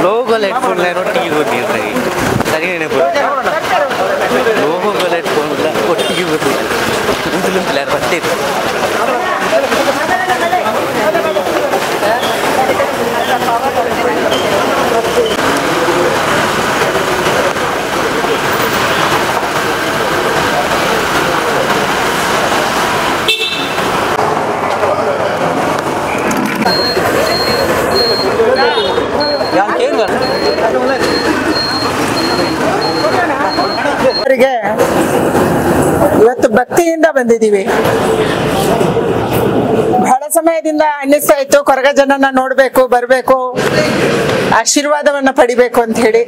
ಲೋಗೋಲ್ headphone ಒಟ್ಟಿಗೆ ಗೊತ್ತಿರ್ತಾರೆ ಸರಿ ಲೋಗೋಲ್ headphone ಒಟ್ಟಿಗೆ ಗೊತ್ತಿಲ್ಲ ಬರ್ತೈತೆ ಇವತ್ತು ಭಕ್ತಿಯಿಂದ ಬಂದಿದ್ದೀವಿ. ಬಹಳ ಸಮಯದಿಂದ ಅನ್ನಿಸ್ತಾ ಇತ್ತು ಕೊರಗ ಜನನ ನೋಡ್ಬೇಕು, ಬರ್ಬೇಕು, ಆಶೀರ್ವಾದವನ್ನ ಪಡಿಬೇಕು ಅಂತ ಹೇಳಿ.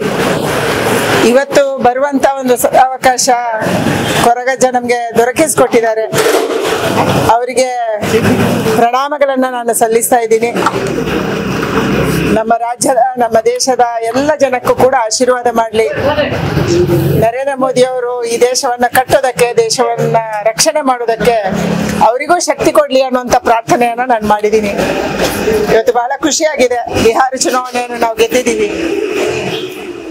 ಇವತ್ತು ಬರುವಂತ ಒಂದು ಅವಕಾಶ ಕೊರಗಜ್ಜ ನಮ್ಗೆ ದೊರಕಿಸ್ಕೊಟ್ಟಿದ್ದಾರೆ. ಅವರಿಗೆ ಪ್ರಣಾಮಗಳನ್ನ ನಾನು ಸಲ್ಲಿಸ್ತಾ ಇದ್ದೀನಿ. ನಮ್ಮ ರಾಜ್ಯದ, ನಮ್ಮ ದೇಶದ ಎಲ್ಲ ಜನಕ್ಕೂ ಕೂಡ ಆಶೀರ್ವಾದ ಮಾಡಲಿ. ನರೇಂದ್ರ ಮೋದಿ ಅವರು ಈ ದೇಶವನ್ನ ಕಟ್ಟೋದಕ್ಕೆ, ದೇಶವನ್ನ ರಕ್ಷಣೆ ಮಾಡೋದಕ್ಕೆ ಅವರಿಗೂ ಶಕ್ತಿ ಕೊಡ್ಲಿ ಅನ್ನುವಂತ ಪ್ರಾರ್ಥನೆಯನ್ನ ನಾನು ಮಾಡಿದ್ದೀನಿ. ಇವತ್ತು ಬಹಳ ಖುಷಿಯಾಗಿದೆ. ಬಿಹಾರ ಚುನಾವಣೆಯನ್ನು ನಾವು ಗೆದ್ದಿದ್ದೀವಿ.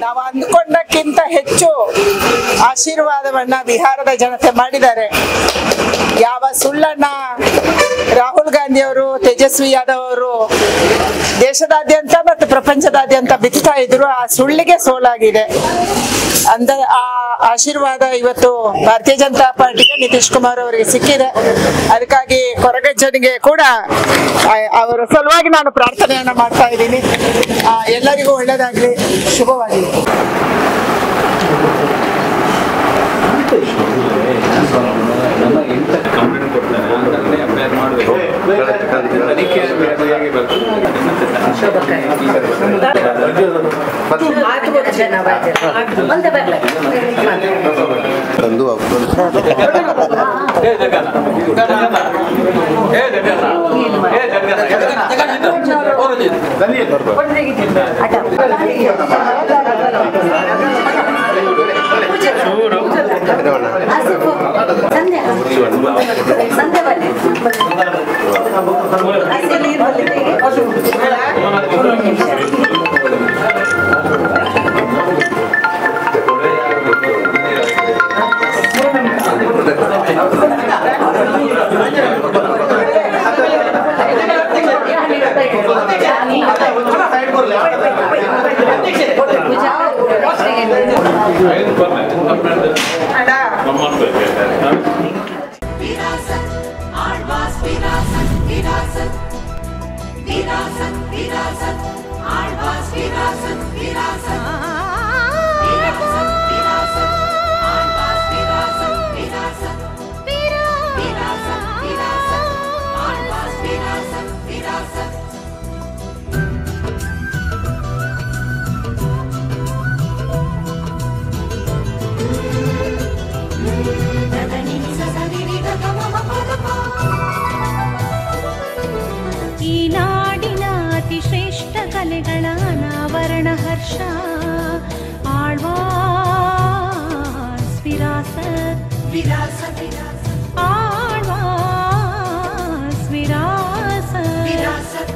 ನಾವು ಅಂದ್ಕೊಂಡಕ್ಕಿಂತ ಹೆಚ್ಚು ಆಶೀರ್ವಾದವನ್ನ ಬಿಹಾರದ ಜನತೆ ಮಾಡಿದ್ದಾರೆ. ಯಾವ ಸುಳ್ಳನ್ನ ರಾಹುಲ್ ಗಾಂಧಿ ಅವರು, ತೇಜಸ್ವಿ ಯಾದವ್ ಅವರು ದೇಶದಾದ್ಯಂತ ಮತ್ತು ಪ್ರಪಂಚದಾದ್ಯಂತ ಬಿತ್ತಾ ಇದ್ರು, ಆ ಸುಳ್ಳಿಗೆ ಸೋಲಾಗಿದೆ. ಆ ಆಶೀರ್ವಾದ ಇವತ್ತು ಭಾರತೀಯ ಜನತಾ ಪಾರ್ಟಿಗೆ, ನಿತೀಶ್ ಕುಮಾರ್ ಅವರಿಗೆ ಸಿಕ್ಕಿದೆ. ಅದಕ್ಕಾಗಿ ಕೊರಗಜ್ಜನಿಗೆ ಕೂಡ ಅವರ ಸಲುವಾಗಿ ನಾನು ಪ್ರಾರ್ಥನೆಯನ್ನ ಮಾಡ್ತಾ ಇದ್ದೀನಿ. ಎಲ್ಲರಿಗೂ ಒಳ್ಳೇದಾಗ್ಲಿ, ಶುಭವಾಗಲಿ. ಈ ನಾಡಿನ ಅತಿ ಶ್ರೇಷ್ಠ ಕಲೆಗಳ ಅನಾವರಣ ಹರ್ಷ ಆಳ್ವಾಸ್ ವಿರಾಸತ್ ವಿರಾಸತ್ ಆಳ್ವಾಸ್ ವಿರಾಸತ್ ವಿರಾಸತ್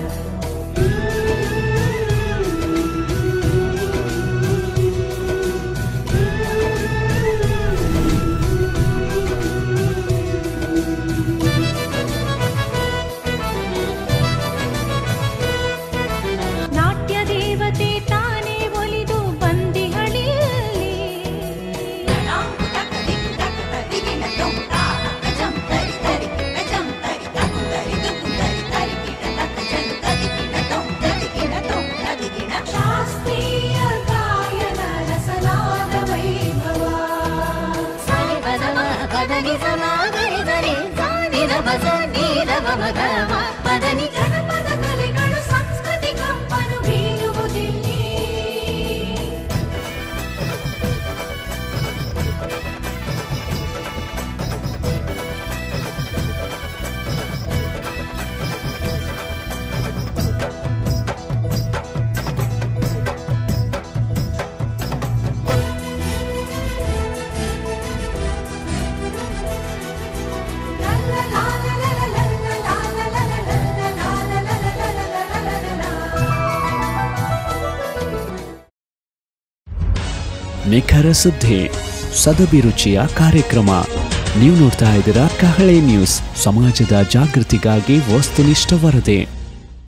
Ding ನಿಖರ ಸುದ್ದಿ, ಸದಭಿರುಚಿಯ ಕಾರ್ಯಕ್ರಮ. ನೀವು ನೋಡ್ತಾ ಇದ್ದೀರಾ ಕಹಳೆ ನ್ಯೂಸ್, ಸಮಾಜದ ಜಾಗೃತಿಗಾಗಿ ವಸ್ತುನಿಷ್ಠ ವರದಿ.